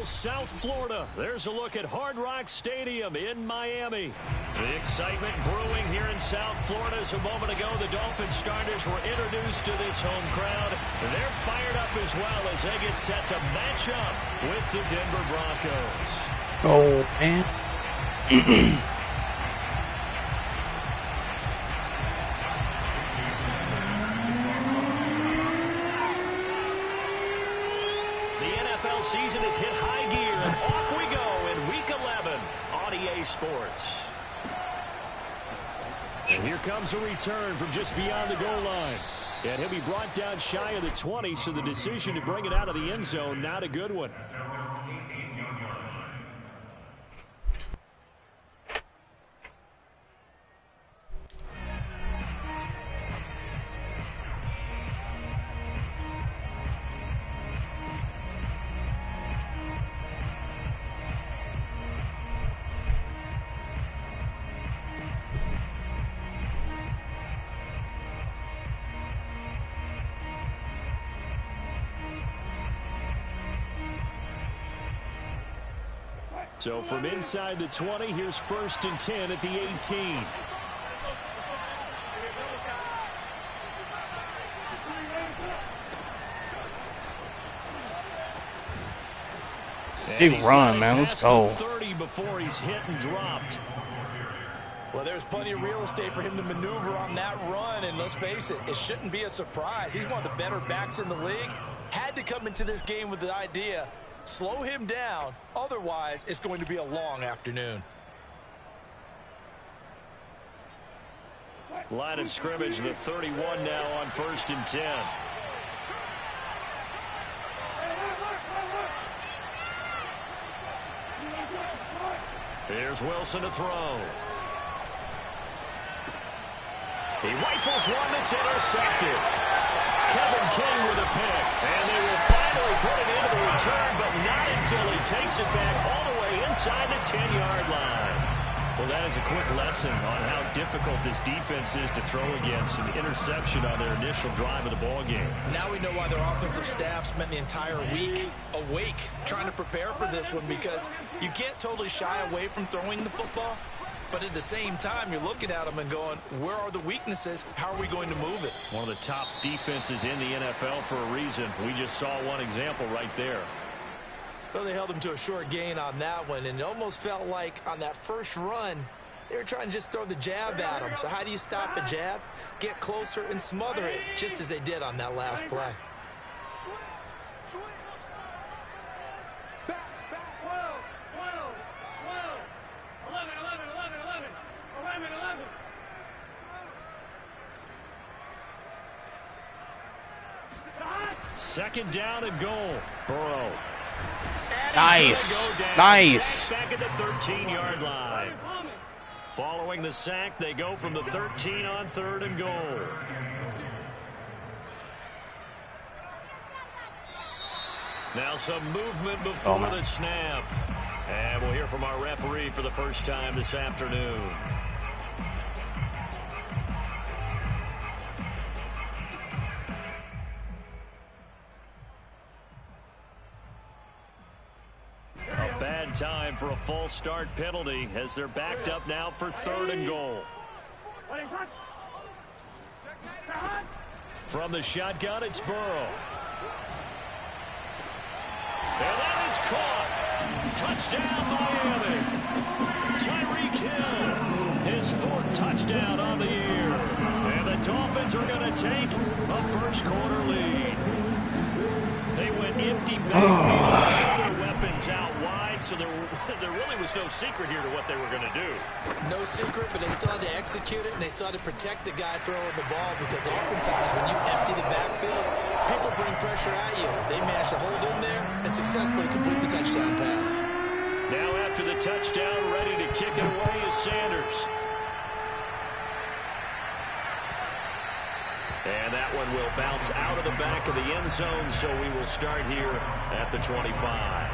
South Florida. There's a look at Hard Rock Stadium in Miami. The excitement brewing here in South Florida. As a moment ago, the Dolphins starters were introduced to this home crowd. They're fired up as well as they get set to match up with the Denver Broncos. Oh, man. Season has hit high gear, and off we go in Week 11 on EA Sports. And here comes a return from just beyond the goal line. And he'll be brought down shy of the 20, so the decision to bring it out of the end zone, not a good one. So from inside the 20, here's 1st and 10 at the 18. Big run, man. Let's go. 30 before he's hit and dropped. Well, there's plenty of real estate for him to maneuver on that run, and let's face it, it shouldn't be a surprise. He's one of the better backs in the league. Had to come into this game with the idea, slow him down, otherwise it's going to be a long afternoon. Line of scrimmage, the 31 now on 1st and 10. Here's Wilson to throw. He rifles one that's intercepted. Kevin King with a pick, and they will finally put it into the return, but not until he takes it back all the way inside the 10-yard line. Well, that is a quick lesson on how difficult this defense is to throw against. An interception on their initial drive of the ball game. Now we know why their offensive staff spent the entire week awake trying to prepare for this one, because you can't totally shy away from throwing the football. But at the same time, you're looking at them and going, where are the weaknesses? How are we going to move it? One of the top defenses in the NFL for a reason. We just saw one example right there. Well, they held him to a short gain on that one, and it almost felt like on that first run, they were trying to just throw the jab at him. So how do you stop the jab? Get closer and smother it, just as they did on that last play. Second down and goal. Burrow. Nice. Nice. Back at the 13-yard line. Following the sack, they go from the 13 on 3rd and goal. Now some movement before the snap. And we'll hear from our referee for the first time this afternoon. Time for a false start penalty as they're backed up now for 3rd and goal. From the shotgun, it's Burrow. And that is caught. Touchdown, Miami. Tyreek Hill, his 4th touchdown on the year. And the Dolphins are going to take a first-quarter lead. They went empty backfield, their weapons out wide, so there really was no secret here to what they were going to do. No secret, but they still had to execute it, and they still had to protect the guy throwing the ball, because oftentimes when you empty the backfield, people bring pressure at you. They managed to hold in there and successfully complete the touchdown pass. Now after the touchdown, ready to kick it away is Sanders. And that one will bounce out of the back of the end zone, so we will start here at the 25.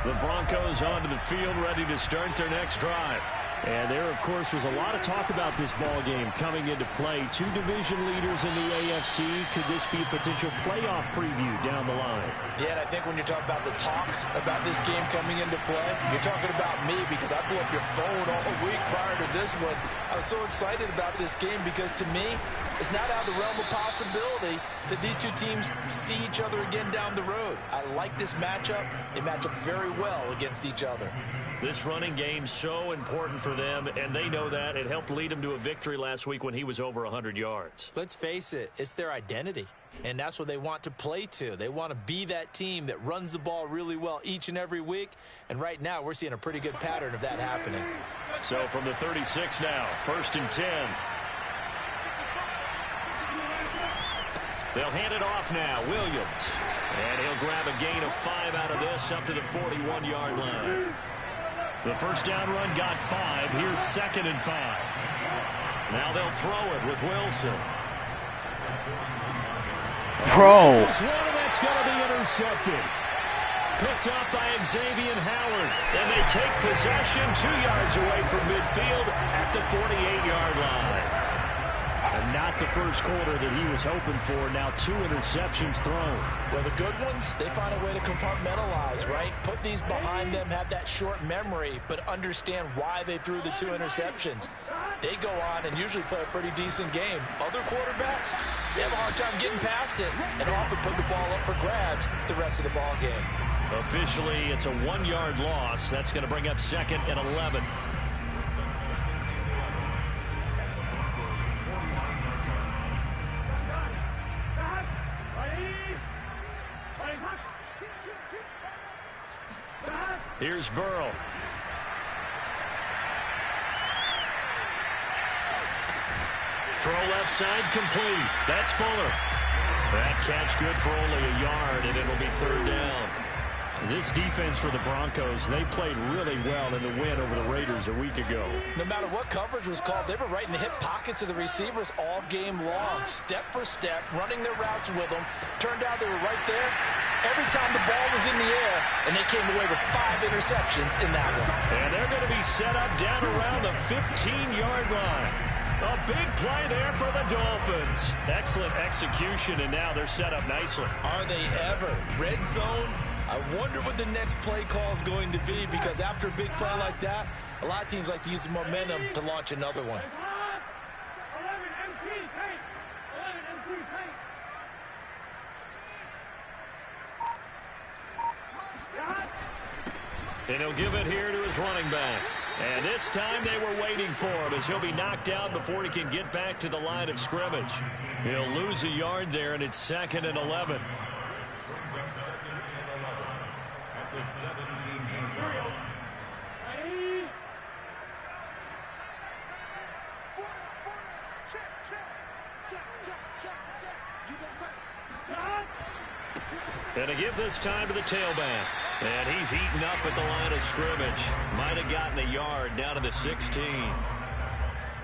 The Broncos onto the field, ready to start their next drive. And there, of course, was a lot of talk about this ball game coming into play. Two division leaders in the AFC. Could this be a potential playoff preview down the line? Yeah, and I think when you're talking about the talk about this game coming into play, you're talking about me because I blew up your phone all week prior to this one. I was so excited about this game because, to me, it's not out of the realm of possibility that these two teams see each other again down the road. I like this matchup. They match up very well against each other. This running game's so important for them, and they know that. It helped lead them to a victory last week when he was over 100 yards. Let's face it, it's their identity, and that's what they want to play to. They want to be that team that runs the ball really well each and every week, and right now we're seeing a pretty good pattern of that happening. So from the 36 now, 1st and 10. They'll hand it off now, Williams. And he'll grab a gain of 5 out of this up to the 41-yard line. The first down run got 5. Here's 2nd and 5. Now they'll throw it with Wilson. Bro. That's going to be intercepted. Picked up by Xavier Howard. And they take possession 2 yards away from midfield at the 48-yard line. And not the first quarter that he was hoping for. Now 2 interceptions thrown. Well, the good ones, they find a way to compartmentalize, right? Put these behind them, have that short memory, but understand why they threw the 2 interceptions. They go on and usually play a pretty decent game. Other quarterbacks, they have a hard time getting past it and often put the ball up for grabs the rest of the ball game. Officially, it's a 1-yard loss. That's going to bring up 2nd and 11. Here's Burrow. Throw left side complete. That's Fuller. That catch good for only a yard, and it'll be 3rd down. This defense for the Broncos, they played really well in the win over the Raiders a week ago. No matter what coverage was called, they were right in the hip pockets of the receivers all game long, step for step, running their routes with them. Turned out they were right there every time the ball was in the air, and they came away with 5 interceptions in that one. And they're going to be set up down around the 15-yard line. A big play there for the Dolphins. Excellent execution, and now they're set up nicely. Are they ever? Red zone? I wonder what the next play call is going to be, because after a big play like that, a lot of teams like to use the momentum to launch another one. And he'll give it here to his running back. And this time they were waiting for him, as he'll be knocked out before he can get back to the line of scrimmage. He'll lose a yard there, and it's 2nd and 11. And to give this time to the tailback. And he's eaten up at the line of scrimmage. Might have gotten a yard down to the 16.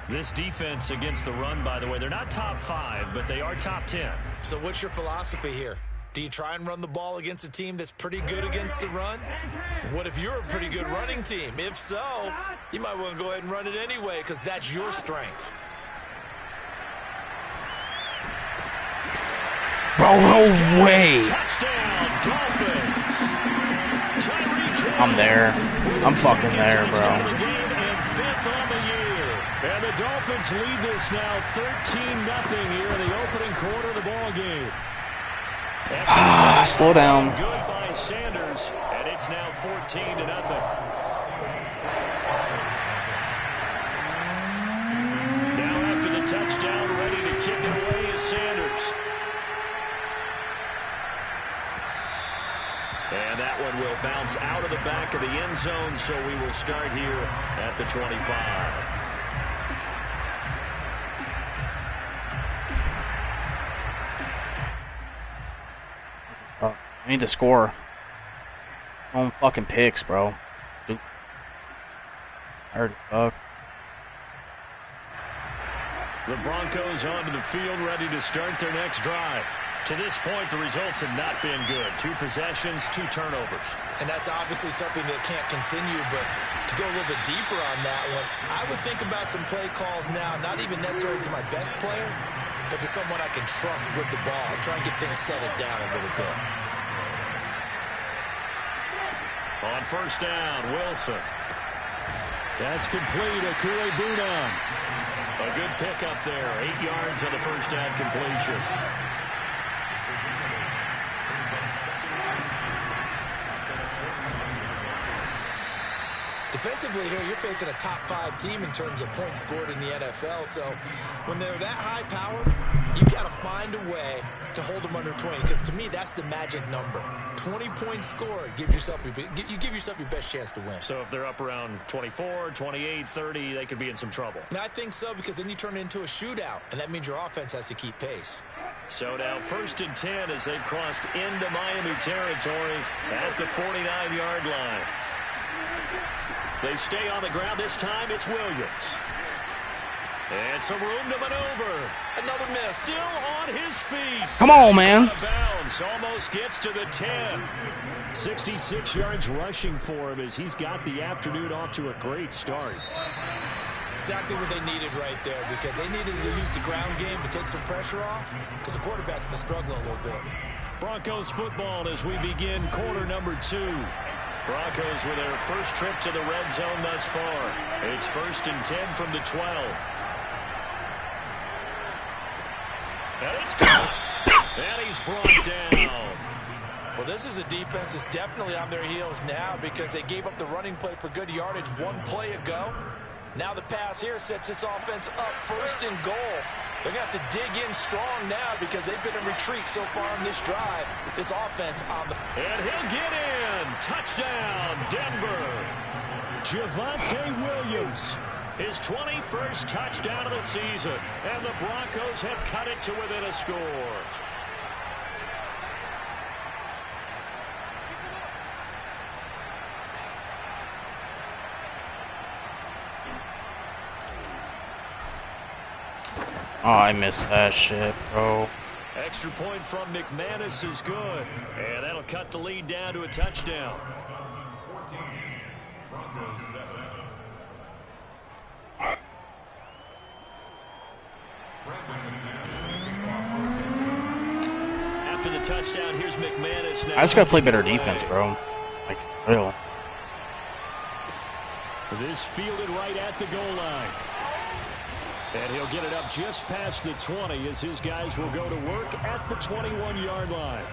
This defense against the run, by the way, they're not top 5, but they are top 10. So what's your philosophy here? Do you try and run the ball against a team that's pretty good against the run? What if you're a pretty good running team? If so, you might want to go ahead and run it anyway, because that's your strength. Bro, no way. Touchdown, Dolphins. I'm there. I'm fucking there, bro. And the Dolphins lead this now 13-0 here in the opening quarter of the ball game. Slow down. Good by Sanders, and it's now 14-0. Now after the touchdown, ready to kick it away is Sanders. And that one will bounce out of the back of the end zone, so we will start here at the 25. I need to score. Own fucking picks, bro. Hard as fuck. The Broncos onto the field, ready to start their next drive. To this point, the results have not been good. 2 possessions, 2 turnovers. And that's obviously something that can't continue, but to go a little bit deeper on that one, I would think about some play calls now, not even necessarily to my best player, but to someone I can trust with the ball. Try and get things settled down a little bit. On first down, Wilson. That's complete. Akure Bunam. A good pickup there. 8 yards on the first down completion. Defensively here, you're facing a top 5 team in terms of points scored in the NFL. So when they're that high power, you got to find a way to hold them under 20. Because to me, that's the magic number. 20 points scored gives yourself you give yourself your best chance to win. So if they're up around 24, 28, 30, they could be in some trouble. I think so, because then you turn it into a shootout, and that means your offense has to keep pace. So now 1st and 10 as they've crossed into Miami territory at the 49-yard line. They stay on the ground. This time it's Williams. And some room to maneuver. Another miss. Still on his feet. Come on, man. Out of bounds. Almost gets to the 10. 66 yards rushing for him as he's got the afternoon off to a great start. Exactly what they needed right there, because they needed to use the ground game to take some pressure off, because the quarterback's been struggling a little bit. Broncos football as we begin quarter number 2. Broncos with their first trip to the red zone thus far. It's 1st and 10 from the 12. And it's caught. And he's brought down. Well, this is a defense that's definitely on their heels now, because they gave up the running play for good yardage 1 play ago. Now the pass here sets this offense up 1st and goal. They're going to have to dig in strong now, because they've been in retreat so far on this drive. This offense on the... And he'll get in. Touchdown, Denver. Javonte Williams. His 21st touchdown of the season. And the Broncos have cut it to within a score. Oh, I missed that shit, bro. Extra point from McManus is good. And that'll cut the lead down to a touchdown. After the touchdown, here's McManus now. I just gotta play better defense, bro. Like, real. This fielded right at the goal line. And he'll get it up just past the 20 as his guys will go to work at the 21-yard line.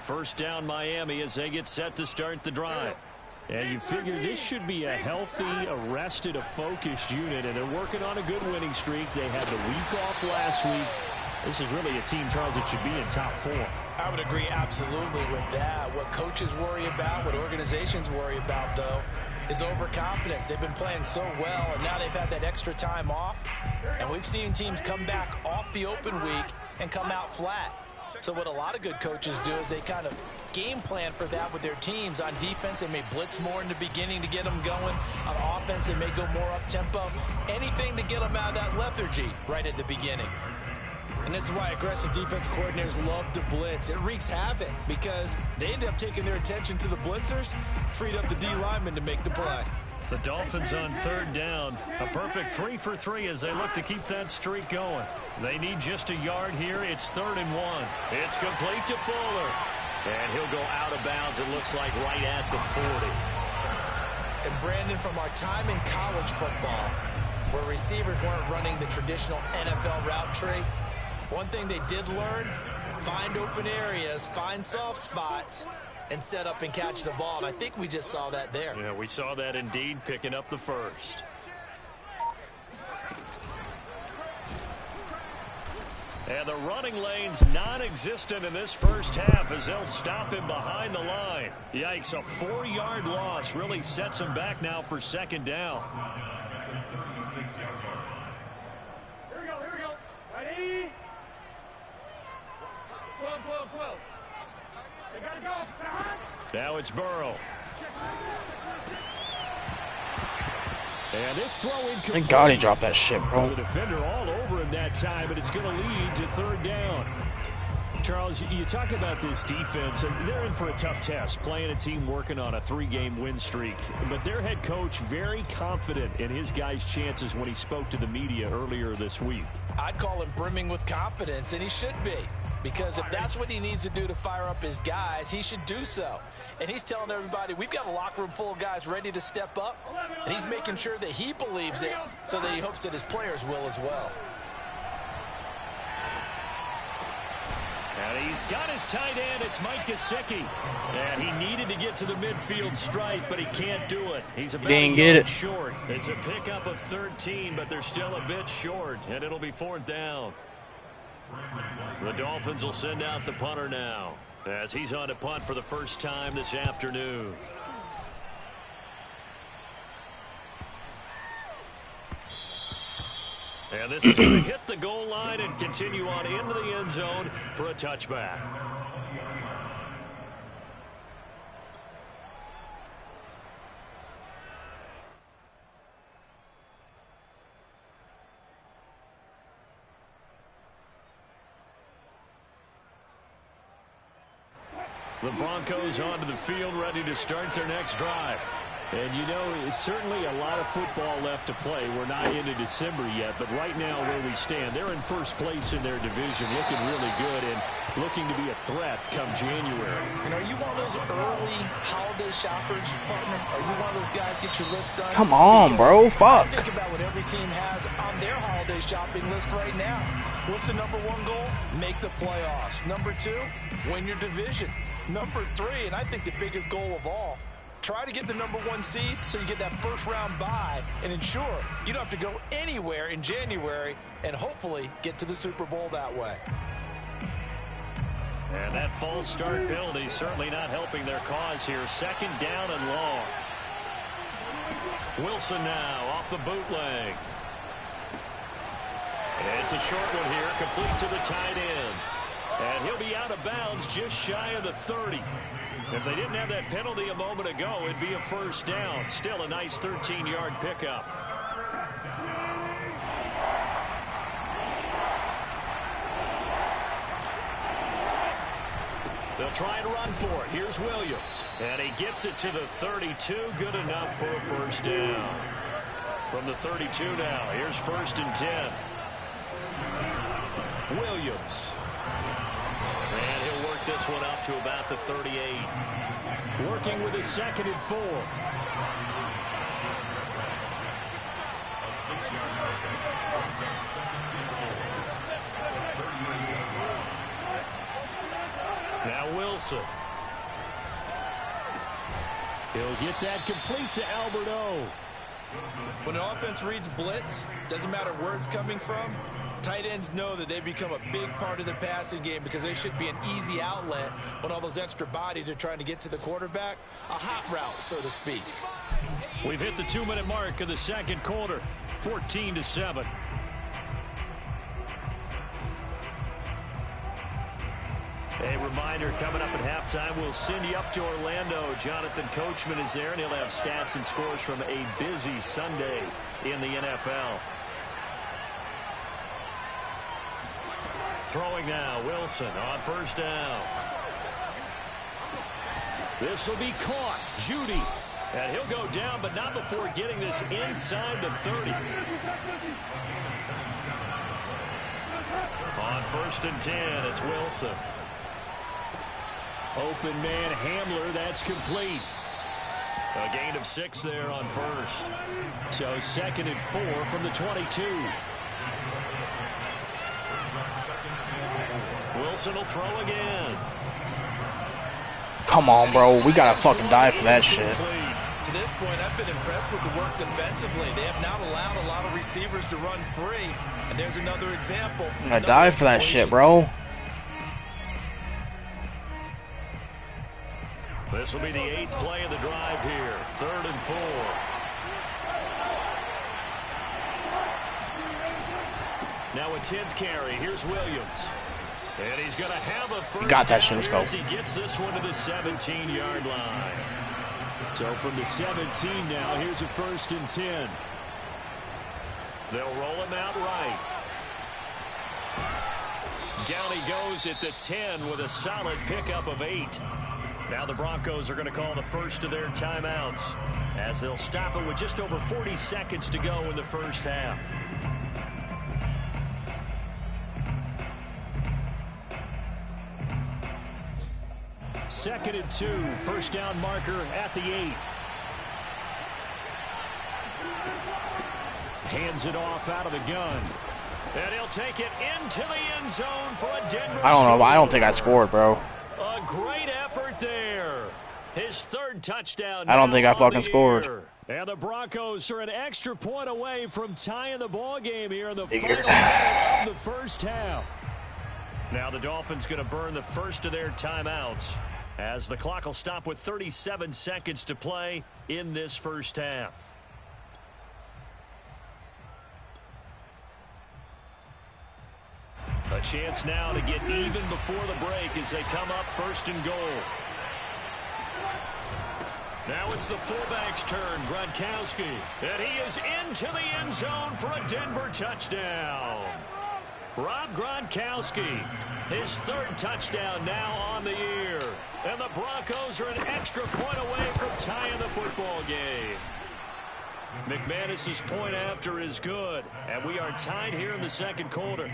First down Miami as they get set to start the drive. And you figure this should be a healthy, arrested, a focused unit, and they're working on a good winning streak. They had the week off last week. This is really a team, Charles, that should be in top 4. I would agree absolutely with that. What coaches worry about, what organizations worry about, though, is overconfidence. They've been playing so well, and now they've had that extra time off. And we've seen teams come back off the open week and come out flat. So what a lot of good coaches do is they kind of game plan for that with their teams. On defense, they may blitz more in the beginning to get them going. On offense, they may go more up-tempo. Anything to get them out of that lethargy right at the beginning. And this is why aggressive defense coordinators love to blitz. It wreaks havoc because they end up taking their attention to the blitzers, freed up the D linemen to make the play. The Dolphins on third down. A perfect 3 for 3 as they look to keep that streak going. They need just a yard here. It's 3rd and 1. It's complete to Fuller. And he'll go out of bounds, it looks like, right at the 40. And Brandon, from our time in college football, where receivers weren't running the traditional NFL route tree, one thing they did learn, find open areas, find soft spots, and set up and catch the ball. And I think we just saw that there. Yeah, we saw that indeed, picking up the first. And the running lane's non-existent in this first half as they'll stop him behind the line. Yikes, a 4-yard loss really sets him back now for 2nd down. Here we go. Ready? Now it's Burrow. And this throw incomplete. Thank God he dropped that shit, bro. The defender all over him that time, and it's going to lead to third down. Charles, you talk about this defense, and they're in for a tough test, playing a team working on a 3-game win streak. But their head coach very confident in his guys' chances when he spoke to the media earlier this week. I'd call him brimming with confidence, and he should be. Because if that's what he needs to do to fire up his guys, he should do so. And he's telling everybody, we've got a locker room full of guys ready to step up. And he's making sure that he believes it so that he hopes that his players will as well. And he's got his tight end. It's Mike Gesicki. And he needed to get to the midfield stripe, but he can't do it. He's about Didn't get it short. It's a pickup of 13, but they're still a bit short, and it'll be fourth down. The Dolphins will send out the punter now, as he's on to punt for the first time this afternoon. And this is going to hit the goal line and continue on into the end zone for a touchback. The Broncos onto the field, ready to start their next drive. And, you know, it's certainly a lot of football left to play. We're not into December yet, but right now where we stand, they're in first place in their division, looking really good and looking to be a threat come January. And are you one of those early holiday shoppers, partner? Are you one of those guys get your list done? Come on, bro. Fuck. Think about what every team has on their holiday shopping list right now. What's the number one goal? Make the playoffs. Number 2, win your division. Number 3, and I think the biggest goal of all, try to get the number 1 seed so you get that first round bye and ensure you don't have to go anywhere in January and hopefully get to the Super Bowl that way. And that false start penalty certainly not helping their cause here. Second down and long. Wilson now off the bootleg. It's a short one here, complete to the tight end. And he'll be out of bounds just shy of the 30. If they didn't have that penalty a moment ago, it'd be a first down. Still a nice 13-yard pickup. They'll try and run for it. Here's Williams. And he gets it to the 32. Good enough for a first down. From the 32 now. Here's 1st and 10. Williams. And he'll work this one up to about the 38. Working with his 2nd and 4. Now Wilson. He'll get that complete to Alberto. When an offense reads blitz, doesn't matter where it's coming from, tight ends know that they become a big part of the passing game because they should be an easy outlet when all those extra bodies are trying to get to the quarterback. A hot route, so to speak. We've hit the 2-minute mark of the second quarter, 14-7. A reminder, coming up at halftime, we'll send you up to Orlando. Jonathan Coachman is there, and he'll have stats and scores from a busy Sunday in the NFL. Throwing now, Wilson on first down. This will be caught. Judy. And he'll go down, but not before getting this inside the 30. On 1st and 10, it's Wilson. Open man Hamler, that's complete. A gain of 6 there on 1st. So 2nd and 4 from the 22. Wilson will throw again. Come on, bro. We gotta fucking die for that shit. To this point, I've been impressed with the work defensively. They have not allowed a lot of receivers to run free. And there's another example. I'm gonna die for that shit, bro. This will be the 8th play of the drive here. 3rd and 4. Now a 10th carry. Here's Williams. And he's going to have a first got that down shit. Let's here go. as he gets this one to the 17-yard line. So from the 17 now, here's a 1st and 10. They'll roll him out right. Down he goes at the 10 with a solid pickup of 8. Now the Broncos are going to call the first of their timeouts as they'll stop it with just over 40 seconds to go in the first half. Second and 2, first down marker at the 8. Hands it off out of the gun. And he'll take it into the end zone for a Denver I don't know. score. I don't think I scored, bro. A great effort there. His 3rd touchdown. I don't think I now on fucking the scored. year. And the Broncos are an extra point away from tying the ball game here in the Figured. final minute of the first half. Now the Dolphins going to burn the first of their timeouts as the clock will stop with 37 seconds to play in this first half. A chance now to get even before the break as they come up 1st and goal. Now it's the fullback's turn, Gronkowski. And he is into the end zone for a Denver touchdown. Rob Gronkowski, his 3rd touchdown now on the year. And the Broncos are an extra point away from tying the football game. McManus's point after is good. And we are tied here in the second quarter.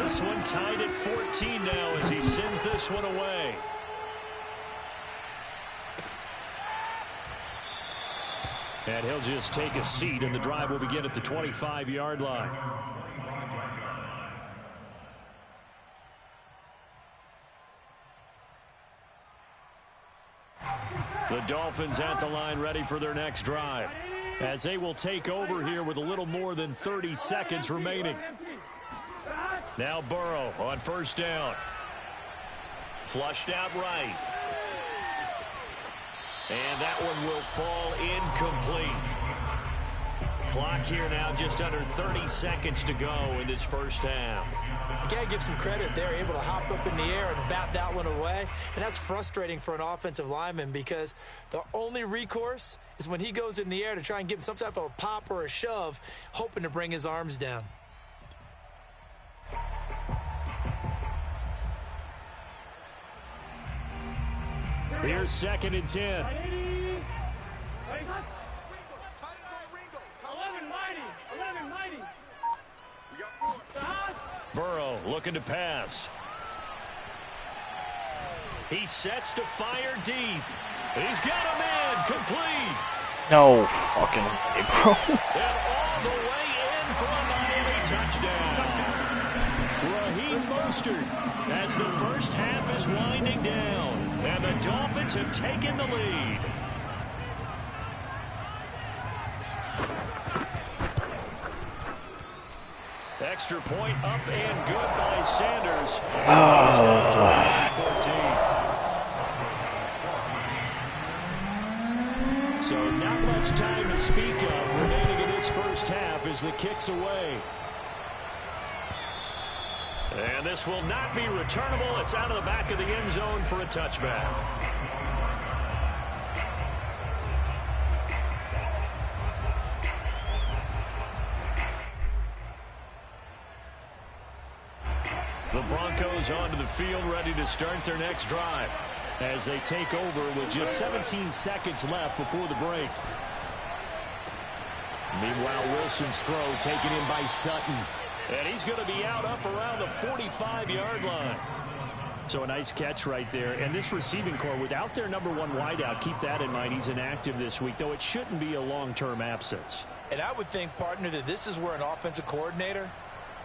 This one tied at 14 now as he sends this one away. And he'll just take a seat, and the drive will begin at the 25-yard line. The Dolphins at the line ready for their next drive as they will take over here with a little more than 30 seconds remaining. Now Burrow on first down. Flushed out right. And that one will fall incomplete. Clock here now just under 30 seconds to go in this first half. You got to give some credit. They're able to hop up in the air and bat that one away. And that's frustrating for an offensive lineman because the only recourse is when he goes in the air to try and give him some type of a pop or a shove, hoping to bring his arms down. Here's 2nd and 10. Burrow looking to pass. He sets to fire deep. He's got him in. Complete. No fucking way, bro. And all the way in for a Miami touchdown. Raheem Mostert as the first half is winding down. And the Dolphins have taken the lead. Extra point up and good by Sanders. And 14. So not much time to speak of remaining in this first half as the kick's away. And this will not be returnable. It's out of the back of the end zone for a touchback. The Broncos onto the field ready to start their next drive as they take over with just 17 seconds left before the break. Meanwhile, Wilson's throw taken in by Sutton. And he's going to be out up around the 45-yard line. So a nice catch right there. And this receiving core, without their number one wideout, keep that in mind. He's inactive this week, though it shouldn't be a long-term absence. And I would think, partner, that this is where an offensive coordinator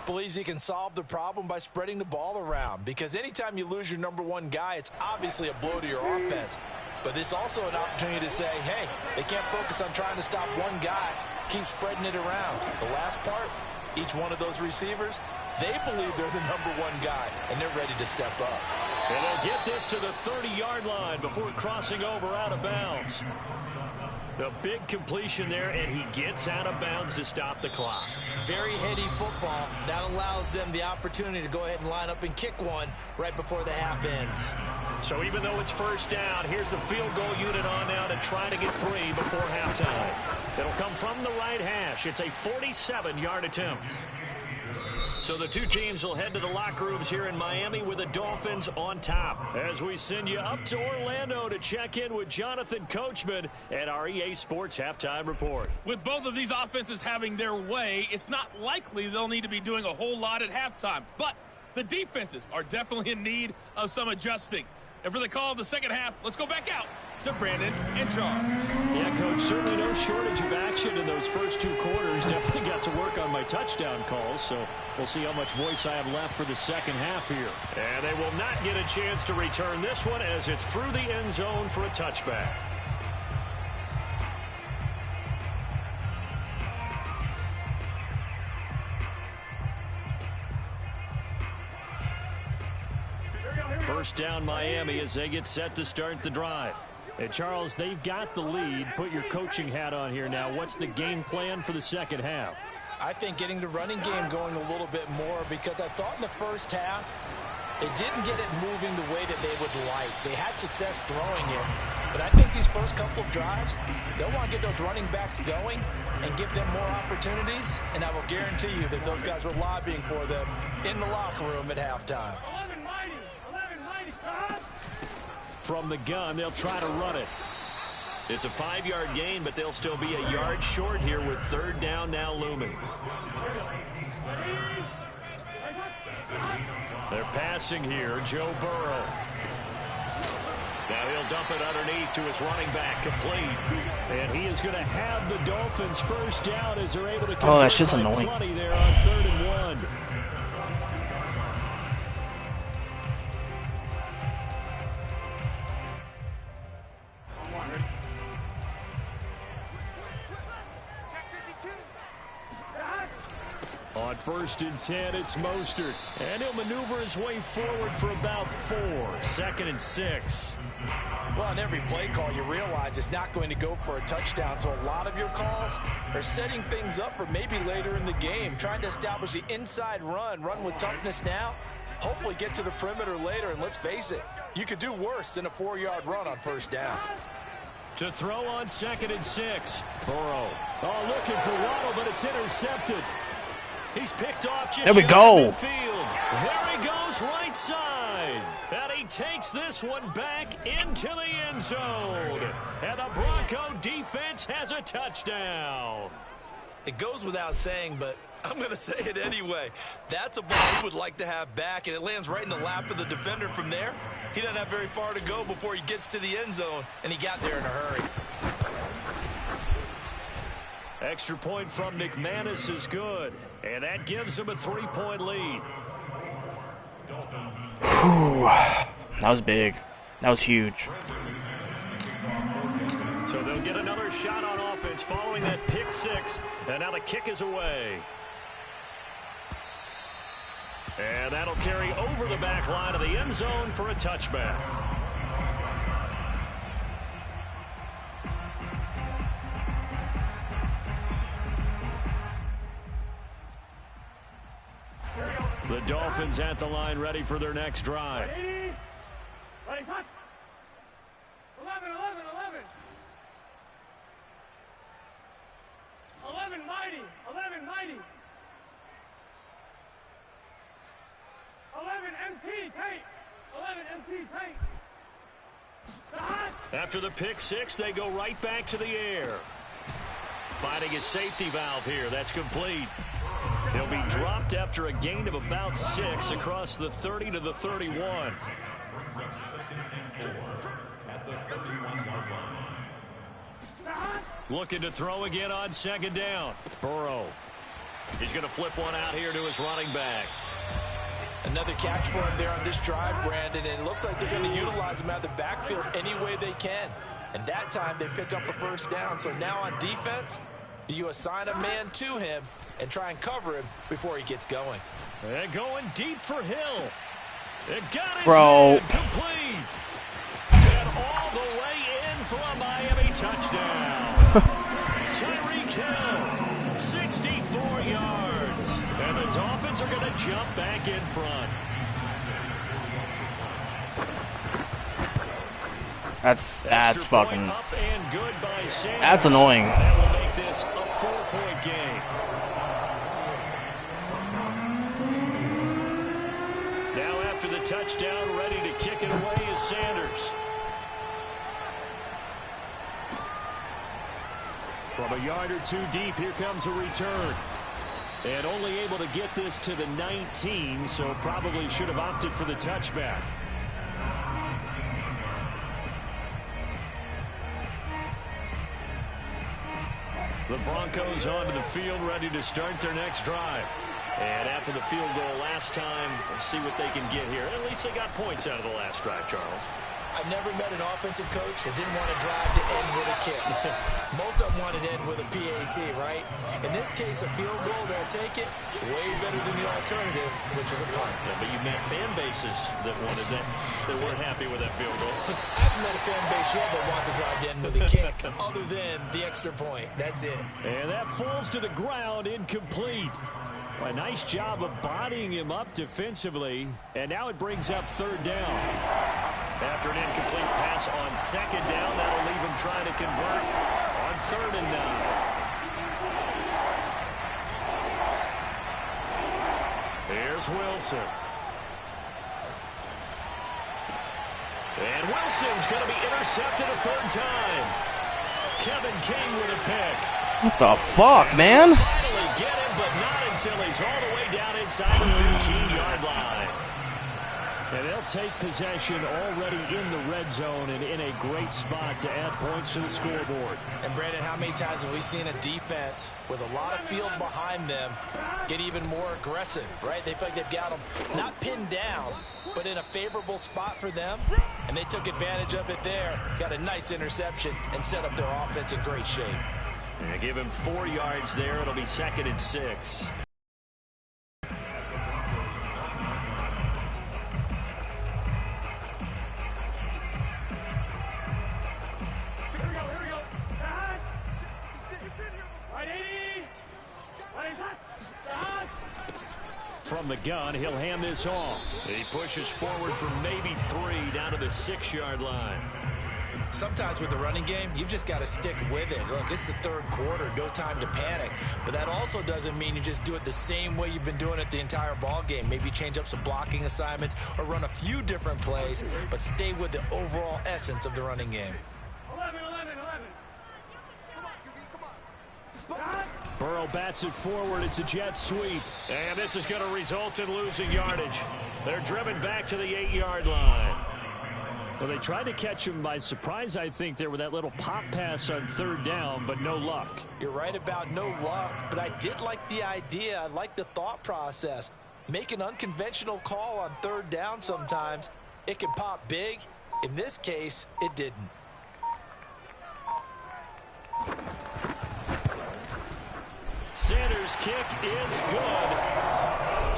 believes he can solve the problem by spreading the ball around. Because anytime you lose your number one guy, it's obviously a blow to your offense. But it's also an opportunity to say, hey, they can't focus on trying to stop one guy. Keep spreading it around. The last part, each one of those receivers, they believe they're the number one guy, and they're ready to step up. And they'll get this to the 30-yard line before crossing over out of bounds. The big completion there, and he gets out of bounds to stop the clock. Very heady football. That allows them the opportunity to go ahead and line up and kick one right before the half ends. So even though it's first down, here's the field goal unit on now to try to get 3 before halftime. It'll come from the right hash. It's a 47-yard attempt. So the two teams will head to the locker rooms here in Miami with the Dolphins on top. As we send you up to Orlando to check in with Jonathan Coachman at our EA Sports Halftime Report. With both of these offenses having their way, it's not likely they'll need to be doing a whole lot at halftime. But the defenses are definitely in need of some adjusting. And for the call of the second half, let's go back out to Brandon and Charles. Yeah, Coach, certainly no shortage of action in those first 2 quarters. Definitely got to work on my touchdown calls, so we'll see how much voice I have left for the second half here. And they will not get a chance to return this one as it's through the end zone for a touchback. First down Miami as they get set to start the drive. And Charles, they've got the lead. Put your coaching hat on here now. What's the game plan for the second half? I think getting the running game going a little bit more, because I thought in the first half they didn't get it moving the way that they would like. They had success throwing it, but I think these first couple of drives, they'll want to get those running backs going and give them more opportunities, and I will guarantee you that those guys were lobbying for them in the locker room at halftime. From the gun, they'll try to run it. It's a 5-yard gain, but they'll still be a yard short here with third down now looming. They're passing here, Joe Burrow. Now he'll dump it underneath to his running back, complete. And he is going to have the Dolphins first down as they're able to convert that's just annoying. plenty there on 3rd and 1. On 1st and 10, it's Mostert. And he'll maneuver his way forward for about 4. 2nd and 6. Well, on every play call, you realize it's not going to go for a touchdown. So a lot of your calls are setting things up for maybe later in the game, trying to establish the inside run with toughness now, hopefully get to the perimeter later. And let's face it, you could do worse than a 4-yard run on first down. To throw on 2nd and 6. Burrow. Oh, looking for Waddle, but it's intercepted. He's picked off just there we go. Midfield. There he goes, right side. And he takes this one back into the end zone. And the Bronco defense has a touchdown. It goes without saying, but I'm going to say it anyway. That's a ball he would like to have back, and it lands right in the lap of the defender from there. He doesn't have very far to go before he gets to the end zone, and he got there in a hurry. Extra point from McManus is good, and that gives him a 3-point lead. Whew. That was big. That was huge. So they'll get another shot on offense following that pick 6, and now the kick is away. And that'll carry over the back line of the end zone for a touchback. The Dolphins at the line, ready for their next drive. 11, mighty. 11 MT tank. 11 MT tank. After the pick 6, they go right back to the air. Finding his safety valve here. That's complete. He'll be dropped after a gain of about 6 across the 30 to the 31. Looking to throw again on 2nd down. Burrow. He's going to flip one out here to his running back. Another catch for him there on this drive, Brandon, and it looks like they're going to utilize him out of the backfield any way they can. And that time they pick up a first down. So now on defense, do you assign a man to him and try and cover him before he gets going? And going deep for Hill. It got his Bro. man complete. And all the way in for a Miami touchdown. Tyreek Hill, 64 yards. And the Dolphins are going to jump back in front. That's fucking. Up and good by Sanders. That's annoying. That will make this a 4-point game. Now after the touchdown, ready to kick it away is Sanders. From a yard or two deep, here comes a return. And only able to get this to the 19, so probably should have opted for the touchback. The Broncos onto the field, ready to start their next drive. And after the field goal last time, let's see what they can get here. At least they got points out of the last drive, Charles. I've never met an offensive coach that didn't want to drive to end with a kick. Most of them want to end with a PAT, right? In this case, a field goal, they'll take it. Way better than the alternative, which is a punt. Yeah, but you met fan bases that wanted that, that weren't happy with that field goal. I haven't met a fan base yet that wants to drive to end with a kick, other than the extra point. That's it. And that falls to the ground, incomplete. A nice job of bodying him up defensively. And now it brings up third down. After an incomplete pass on second down, that'll leave him trying to convert on 3rd and 9. Here's Wilson. And Wilson's going to be intercepted a 3rd time. Kevin King with a pick. What the fuck, man? Finally get him, but not until he's all the way down inside the 15-yard line. And they'll take possession already in the red zone and in a great spot to add points to the scoreboard. And Brandon, how many times have we seen a defense with a lot of field behind them get even more aggressive, right? They feel like they've got them not pinned down, but in a favorable spot for them. And they took advantage of it there, got a nice interception, and set up their offense in great shape. And give him 4 yards there. It'll be 2nd and 6. From the gun, he'll hand this off. He pushes forward for maybe 3 down to the 6-yard line. Sometimes with the running game, you've just got to stick with it. Look, it's the 3rd quarter, no time to panic. But that also doesn't mean you just do it the same way you've been doing it the entire ball game. Maybe change up some blocking assignments or run a few different plays, but stay with the overall essence of the running game. 11. Come on, QB, come on. Burrow bats it forward. It's a jet sweep. And this is going to result in losing yardage. They're driven back to the 8-yard line. Well, they tried to catch him by surprise, I think, there with that little pop pass on 3rd down, but no luck. You're right about no luck, but I did like the idea. I like the thought process. Make an unconventional call on 3rd down sometimes. It can pop big. In this case, it didn't. Sanders' kick is good.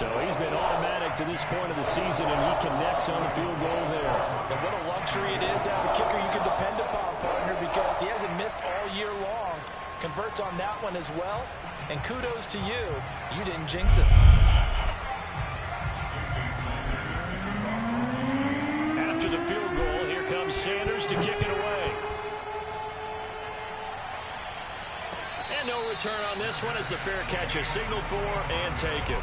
So he's been automatic to this point of the season, and he connects on the field goal there. And what a luxury it is to have a kicker you can depend upon, partner, because he hasn't missed all year long. Converts on that one as well. And kudos to you. You didn't jinx it. After the field goal, here comes Sanders to kick it away. And no return on this one as the fair catch is signaled for and taken.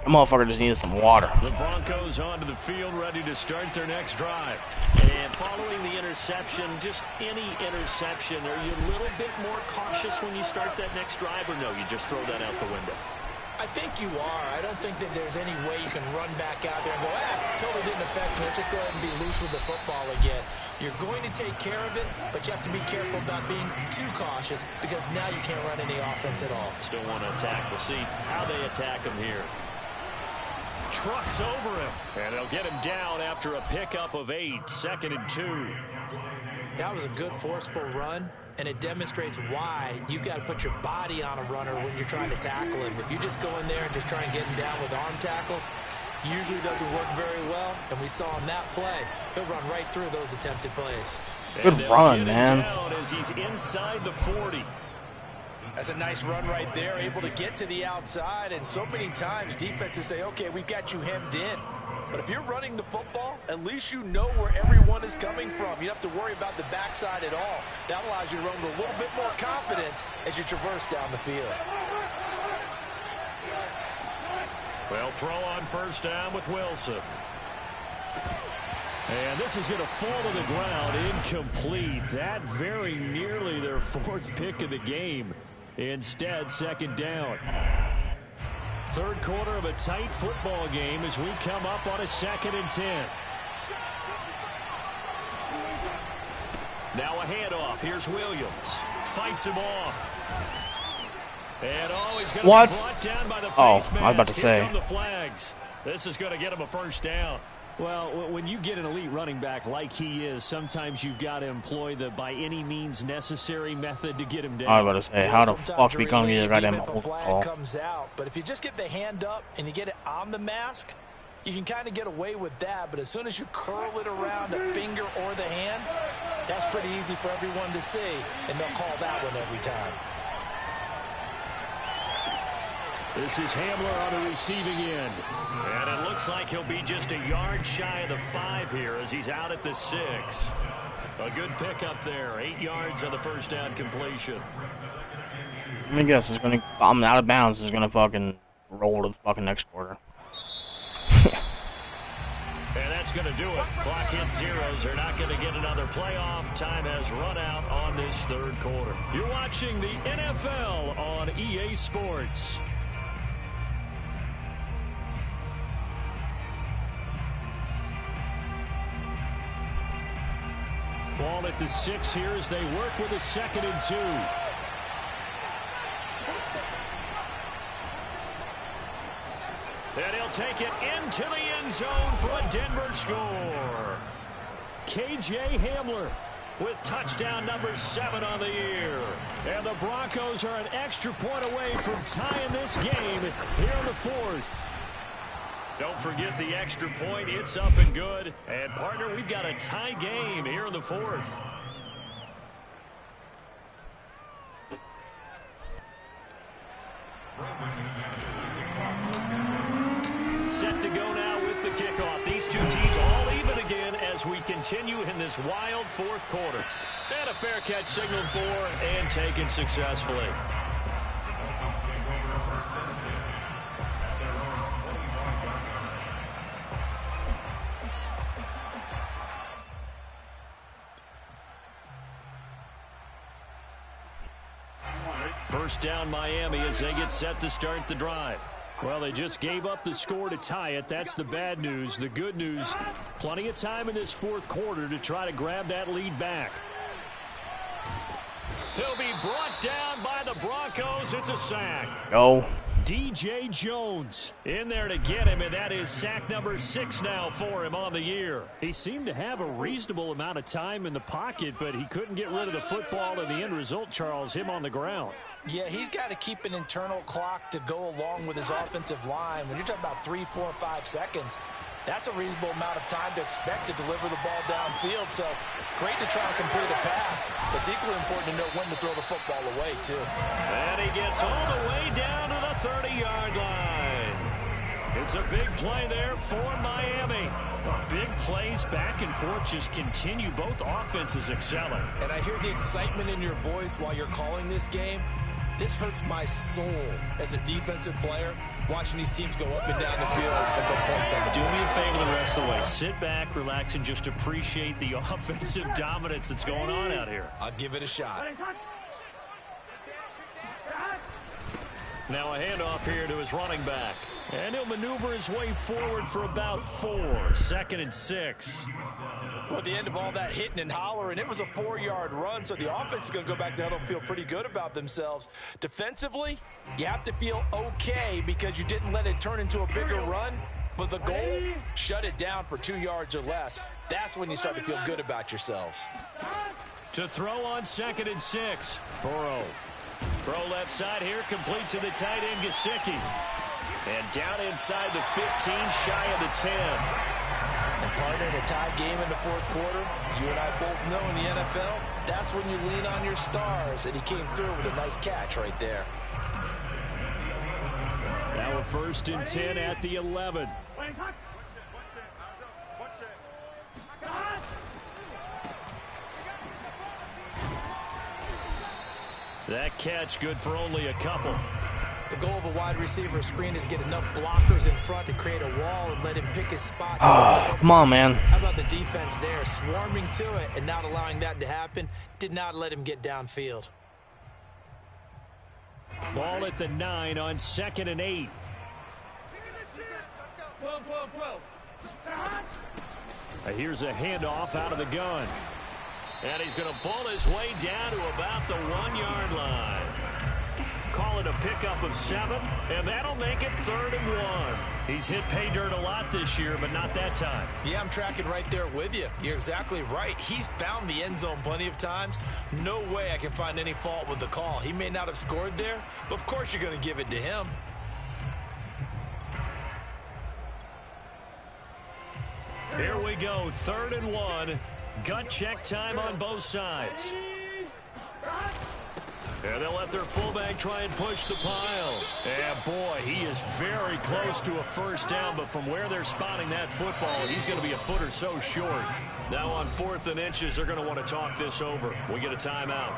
That motherfucker just needed some water. The Broncos onto the field, ready to start their next drive. And following the interception, just any interception, are you a little bit more cautious when you start that next drive, or no, you just throw that out the window? I I think you are. I don't think that there's any way you can run back out there and go, totally didn't affect me. Let's just go ahead and be loose with the football again. You're going to take care of it, but you have to be careful about being too cautious because now you can't run any offense at all. Still want to attack. We'll see how they attack him here. Trucks over him, and they'll get him down after a pickup of 8, 2nd and 2. That was a good, forceful run, and it demonstrates why you've got to put your body on a runner when you're trying to tackle him. If you just go in there and just try and get him down with arm tackles, usually doesn't work very well, and we saw on that play, he'll run right through those attempted plays. Good run, man. Down as he's inside the 40. That's a nice run right there, able to get to the outside, and so many times defenses say, okay, we've got you hemmed in. But if you're running the football, at least you know where everyone is coming from. You don't have to worry about the backside at all. That allows you to run with a little bit more confidence as you traverse down the field. Well, throw on first down with Wilson. And this is going to fall to the ground, incomplete. That very nearly their 4th pick of the game. Instead, 2nd down. 3rd quarter of a tight football game as we come up on a 2nd and 10. Now a handoff. Here's Williams. Fights him off. And he's going to be brought down by the face mask. I was about to say. Here come the flags. This is going to get him a first down. Well, when you get an elite running back like he is, sometimes you've got to employ the by any means necessary method to get him down. I was about to say, how the fuck we gonna get it right in my flag comes out, but if you just get the hand up and you get it on the mask, you can kind of get away with that. But as soon as you curl it around the finger or the hand, that's pretty easy for everyone to see, and they'll call that one every time. This is Hamler on the receiving end. And it looks like he'll be just a yard shy of the 5 here as he's out at the 6. A good pickup there. 8 yards on the first down completion. Let me guess, I'm out of bounds. It's gonna fucking roll to the fucking next quarter. And that's going to do it. Clock hits zeros. They're not going to get another playoff. Time has run out on this 3rd quarter. You're watching the NFL on EA Sports. Ball at the 6 here as they work with a 2nd and 2. And he'll take it into the end zone for a Denver score. K.J. Hamler with touchdown number 7 on the year. And the Broncos are an extra point away from tying this game here in the 4th. Don't forget the extra point. It's up and good. And, partner, we've got a tie game here in the 4th. Set to go now with the kickoff. These two teams all even again as we continue in this wild 4th quarter. And a fair catch signaled for and taken successfully. First down Miami as they get set to start the drive. Well, they just gave up the score to tie it. That's the bad news. The good news, plenty of time in this 4th quarter to try to grab that lead back. He'll be brought down by the Broncos. It's a sack. Go. D.J. Jones in there to get him, and that is sack number 6 now for him on the year. He seemed to have a reasonable amount of time in the pocket, but he couldn't get rid of the football, and the end result, Charles, him on the ground. Yeah, he's got to keep an internal clock to go along with his offensive line. When you're talking about 3, 4, 5 seconds, that's a reasonable amount of time to expect to deliver the ball downfield. So great to try and complete a pass. It's equally important to know when to throw the football away, too. And he gets all the way down to the 30-yard line. It's a big play there for Miami. Big plays back and forth just continue. Both offenses excelling. And I hear the excitement in your voice while you're calling this game. This hurts my soul as a defensive player, watching these teams go up and down the field and put points on the board. Do me a favor the rest of the way. Sit back, relax, and just appreciate the offensive dominance that's going on out here. I'll give it a shot. Now a handoff here to his running back. And he'll maneuver his way forward for about 4. 2nd and 6. Well, at the end of all that hitting and hollering, it was a 4-yard run, so the offense is going to go back to huddle and feel pretty good about themselves. Defensively, you have to feel okay because you didn't let it turn into a bigger run, but the goal, shut it down for 2 yards or less. That's when you start to feel good about yourselves. To throw on 2nd and 6. Burrow. Throw left side here, complete to the tight end, Gesicki. And down inside the 15, shy of the 10. And partner, in a tie game in the 4th quarter, you and I both know in the NFL, that's when you lean on your stars, and he came through with a nice catch right there. Now a 1st and 10 at the 11. That catch good for only a couple. The goal of a wide receiver screen is get enough blockers in front to create a wall and let him pick his spot. Oh, come on, man. How about the defense there, swarming to it and not allowing that to happen? Did not let him get downfield. Ball at the 9 on 2nd and 8. 12, 12, 12. Here's a handoff out of the gun. And he's going to pull his way down to about the 1-yard line. Call it a pickup of 7, and that'll make it 3rd and 1. He's hit pay dirt a lot this year, but not that time. Yeah, I'm tracking right there with you. You're exactly right. He's found the end zone plenty of times. No way I can find any fault with the call. He may not have scored there, but of course you're going to give it to him. Here we go, 3rd and 1. Gut check time on both sides. And they'll let their fullback try and push the pile. And boy, he is very close to a 1st down, but from where they're spotting that football, he's going to be a foot or so short. Now on 4th and inches, they're going to want to talk this over. We get a timeout.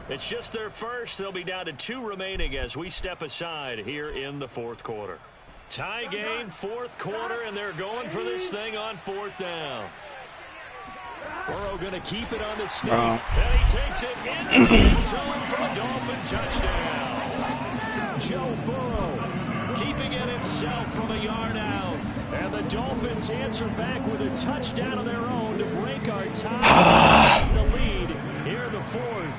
It's just their first. They'll be down to 2 remaining as we step aside here in the 4th quarter. Tie game, 4th quarter, and they're going for this thing on 4th down. Burrow going to keep it on the sneak. And he takes it into the end zone for a Dolphin touchdown. Joe Burrow keeping it himself from a yard out. And the Dolphins answer back with a touchdown of their own to break our tie and take the lead here in the 4th.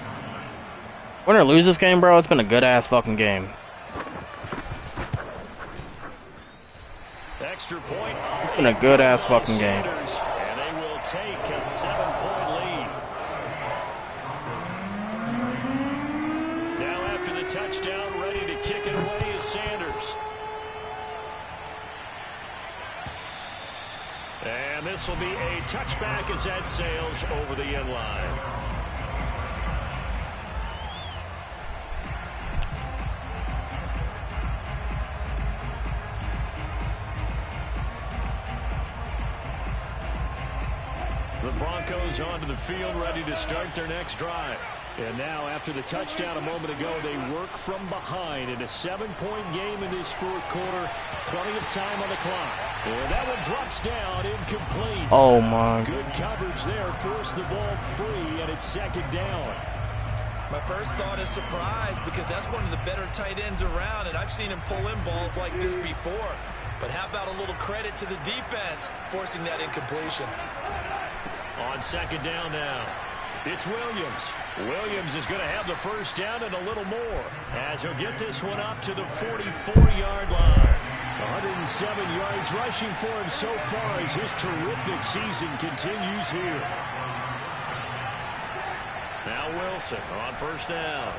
Win or lose this game, bro, it's been a good-ass fucking game. Extra point. It's been a good-ass fucking game. And they will take a 7-point lead. Now after the touchdown, ready to kick it away is Sanders. And this will be a touchback as that sails over the end line. The Broncos onto the field, ready to start their next drive. And now, after the touchdown a moment ago, they work from behind in a 7-point game in this 4th quarter. Plenty of time on the clock. And that one drops down, incomplete. Oh, my. Good coverage there, forced the ball free, and it's 2nd down. My first thought is surprise because that's one of the better tight ends around, and I've seen him pull in balls like this before. But how about a little credit to the defense forcing that incompletion? On 2nd down now, it's Williams. Williams is going to have the 1st down and a little more as he'll get this one up to the 44-yard line. 107 yards rushing for him so far as his terrific season continues here. Now Wilson on 1st down.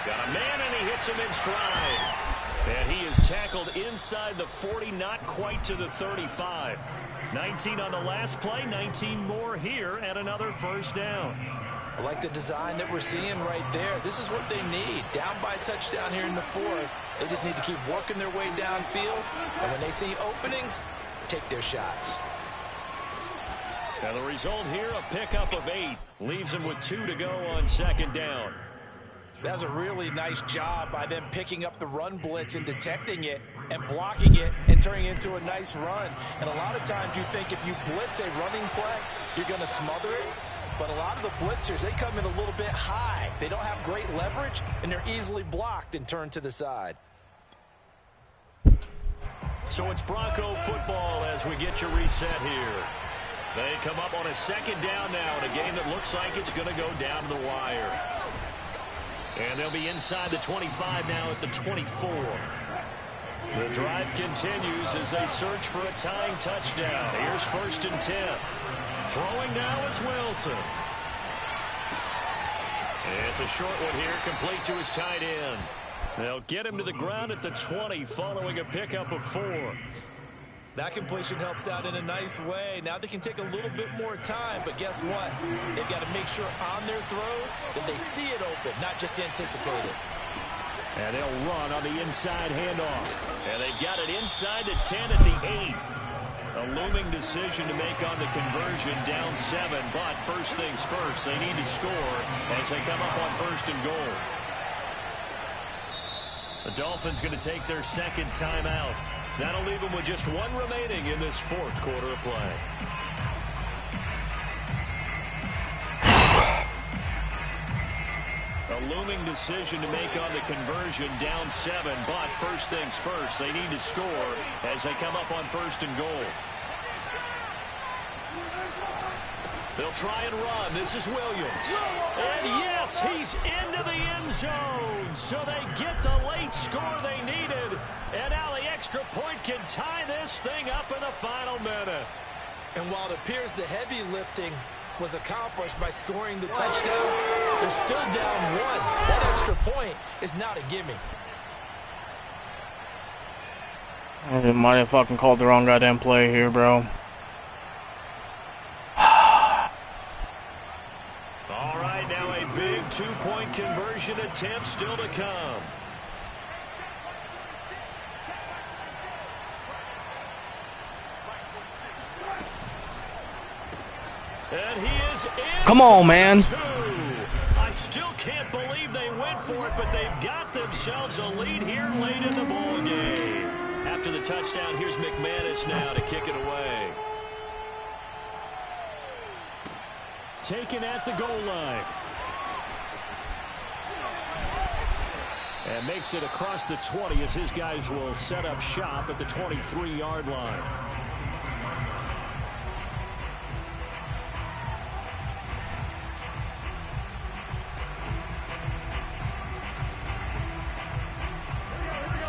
Got a man and he hits him in stride. And he is tackled inside the 40, not quite to the 35. 19 on the last play, 19 more here, and another 1st down. I like the design that we're seeing right there. This is what they need. Down by a touchdown here in the 4th. They just need to keep working their way downfield. And when they see openings, take their shots. Now the result here, a pickup of 8. Leaves them with 2 to go on 2nd down. That's a really nice job by them picking up the run blitz and detecting it and blocking it and turning it into a nice run. And a lot of times you think if you blitz a running play, you're going to smother it. but a lot of the blitzers, they come in a little bit high. They don't have great leverage, and they're easily blocked and turned to the side. So it's Bronco football as we get your reset here. They come up on a second down now in a game that looks like it's going to go down to the wire. And they'll be inside the 25 now at the 24. The drive continues as they search for a tying touchdown. Here's 1st and 10. Throwing now is Wilson. It's a short one here, complete to his tight end. They'll get him to the ground at the 20 following a pickup of 4. That completion helps out in a nice way. Now they can take a little bit more time, but guess what? They've got to make sure on their throws that they see it open, not just anticipate it. And they'll run on the inside handoff. And they've got it inside the 10 at the 8. A looming decision to make on the conversion, down 7. But first things first, they need to score as they come up on 1st and goal. The Dolphins going to take their second timeout. That'll leave them with just 1 remaining in this 4th quarter of play. A looming decision to make on the conversion, down 7. But first things first, they need to score as they come up on 1st and goal. They'll try and run. This is Williams. And yes, he's into the end zone. So they get the late score they needed. And now the extra point can tie this thing up in the final minute. And while it appears the heavy lifting was accomplished by scoring the touchdown, they're still down 1. That extra point is not a gimme. I might have fucking called the wrong goddamn play here, bro. All right, now a big 2-point conversion attempt still to come. And he is in. Come on, man. 2. I still can't believe they went for it, but they've got themselves a lead here late in the ball game. After the touchdown, here's McManus now to kick it away. Taken at the goal line. And makes it across the 20 as his guys will set up shop at the 23-yard line.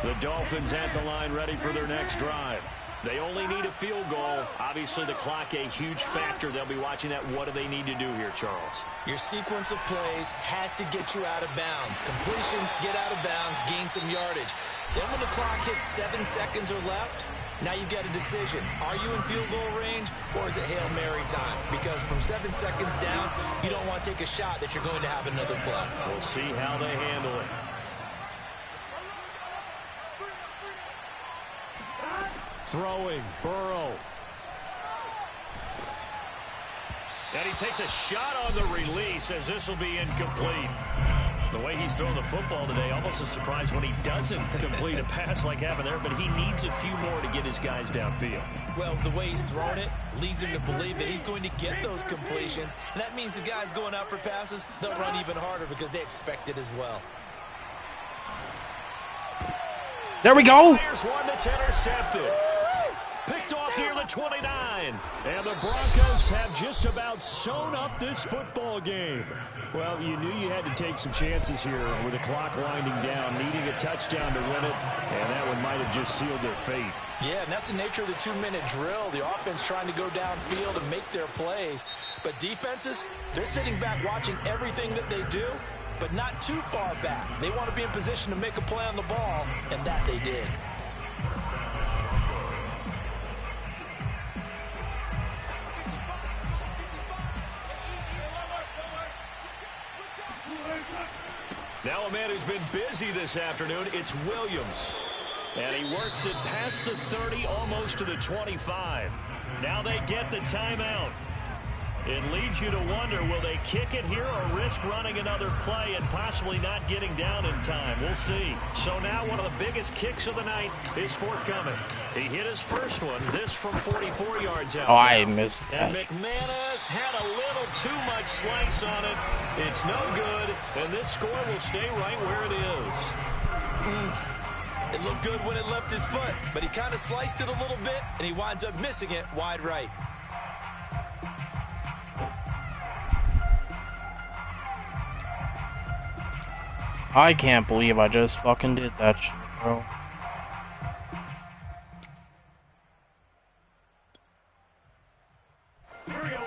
The Dolphins at the line ready for their next drive. They only need a field goal. Obviously, the clock a huge factor. They'll be watching that. What do they need to do here, Charles? Your sequence of plays has to get you out of bounds. Completions, get out of bounds, gain some yardage. Then when the clock hits 7 seconds or left, now you've got a decision. Are you in field goal range, or is it Hail Mary time? Because from 7 seconds down, you don't want to take a shot that you're going to have another play. We'll see how they handle it. Throwing, Burrow. And he takes a shot on the release as this will be incomplete. The way he's throwing the football today, almost a surprise when he doesn't complete a pass like happened there, but he needs a few more to get his guys downfield. Well, the way he's thrown it leads him to believe that he's going to get those completions, and that means the guys going out for passes, they'll run even harder because they expect it as well. There we go. Here's one that's intercepted. Picked off near the 29. And the Broncos have just about sewn up this football game. Well, you knew you had to take some chances here with the clock winding down, needing a touchdown to win it, and that one might have just sealed their fate. Yeah, and that's the nature of the 2-minute drill. The offense trying to go downfield and make their plays. But defenses, they're sitting back watching everything that they do, but not too far back. They want to be in position to make a play on the ball, and that they did. Now a man who's been busy this afternoon, it's Williams. And he works it past the 30, almost to the 25. Now they get the timeout. It leads you to wonder, will they kick it here or risk running another play and possibly not getting down in time? We'll see. So now one of the biggest kicks of the night is forthcoming. He hit his first one, this from 44 yards out. Oh, I missed And that. McManus had a little too much slice on it. It's no good, and this score will stay right where it is. It looked good when it left his foot, but he kind of sliced it a little bit, and he winds up missing it wide right. I can't believe I just fucking did that shit, bro.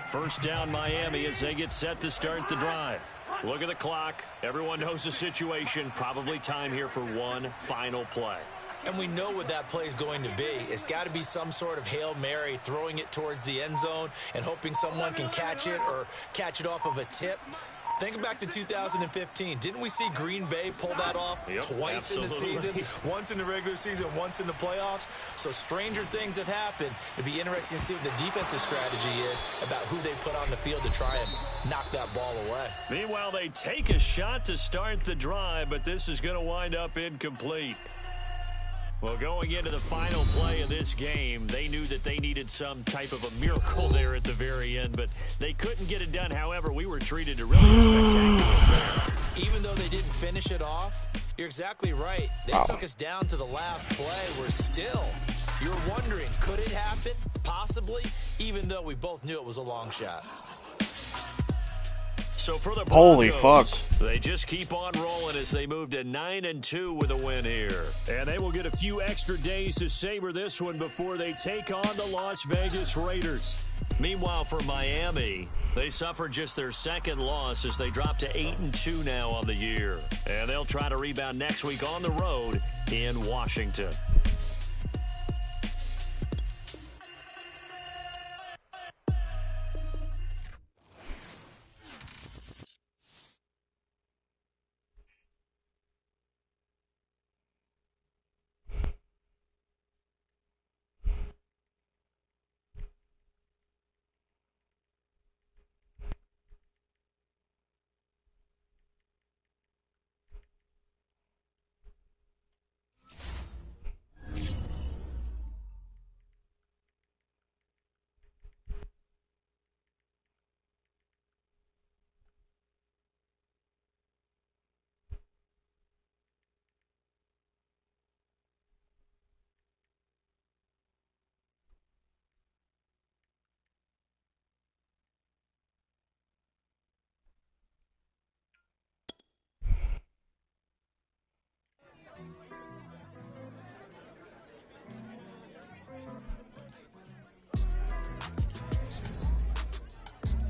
First down Miami as they get set to start the drive. Look at the clock. Everyone knows the situation. Probably time here for one final play. And we know what that play is going to be. It's got to be some sort of Hail Mary, throwing it towards the end zone and hoping someone can catch it or catch it off of a tip. Think back to 2015. Didn't we see Green Bay pull that off twice in the season? Once in the regular season, once in the playoffs. So stranger things have happened. It'd be interesting to see what the defensive strategy is about who they put on the field to try and knock that ball away. Meanwhile, they take a shot to start the drive, but this is going to wind up incomplete. Well, going into the final play of this game, they knew that they needed some type of a miracle there at the very end, but they couldn't get it done. However, we were treated to really a spectacular affair. Even though they didn't finish it off, you're exactly right. They took us down to the last play. We're still, you're wondering, could it happen? Possibly, even though we both knew it was a long shot. So for the Holy Broncos, fuck. they just keep on rolling as they move to 9-2 with a win here. And they will get a few extra days to savor this one before they take on the Las Vegas Raiders. Meanwhile, for Miami, they suffered just their second loss as they drop to 8-2 now on the year. And they'll try to rebound next week on the road in Washington.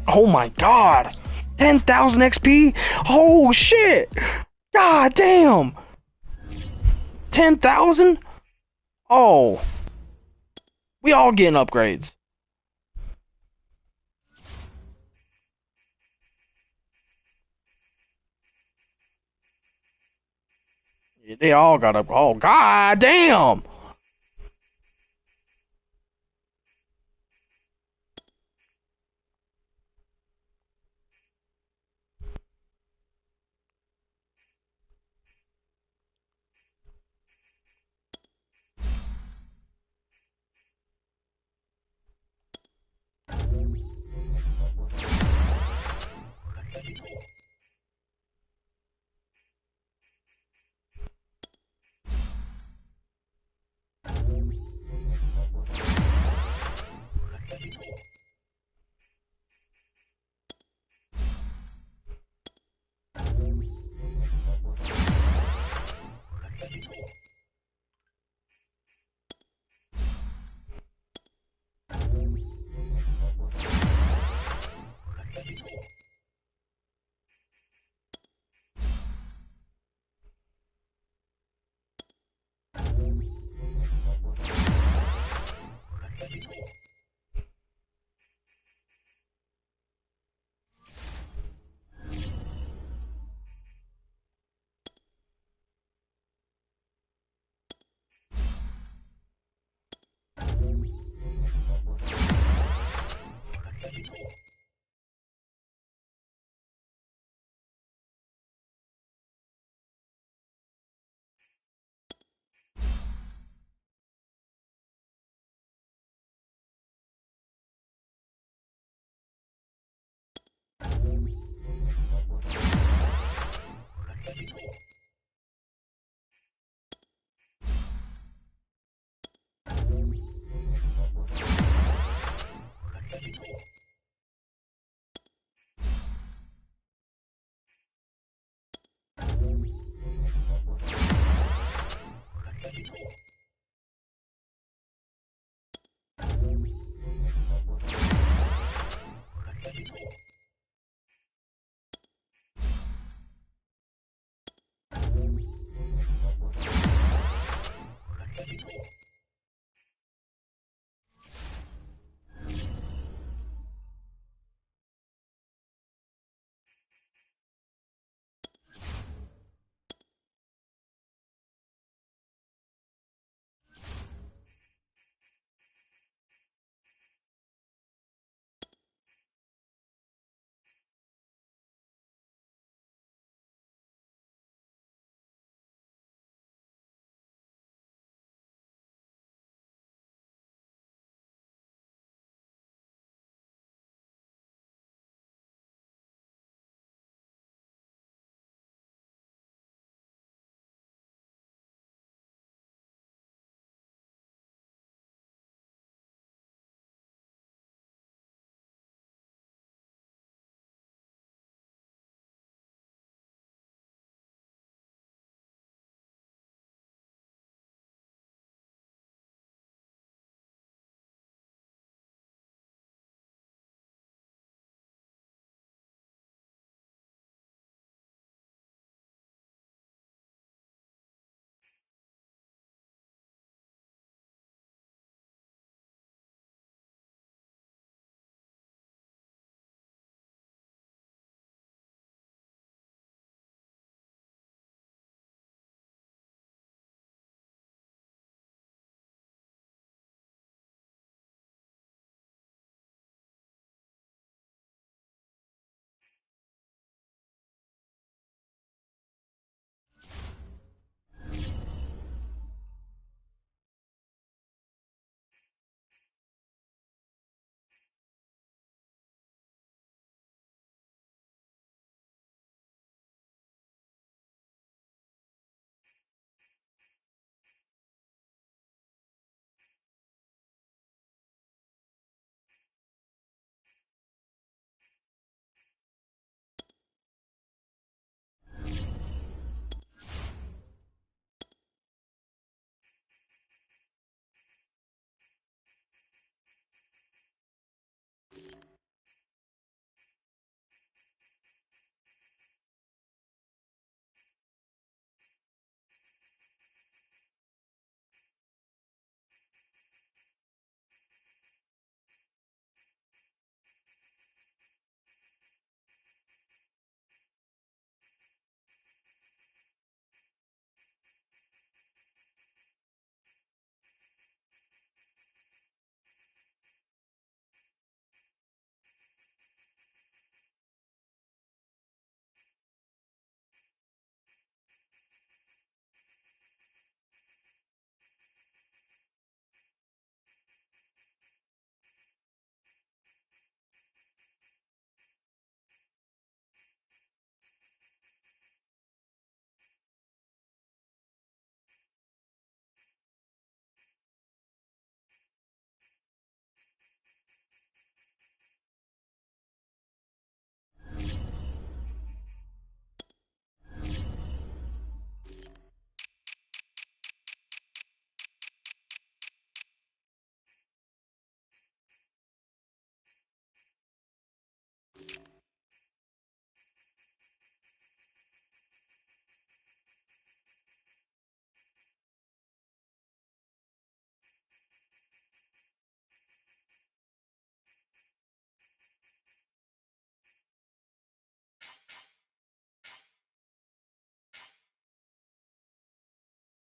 Oh my god! 10,000 XP? Oh shit! God damn! 10,000? Oh. We all getting upgrades. Yeah, they all got up. Oh god damn!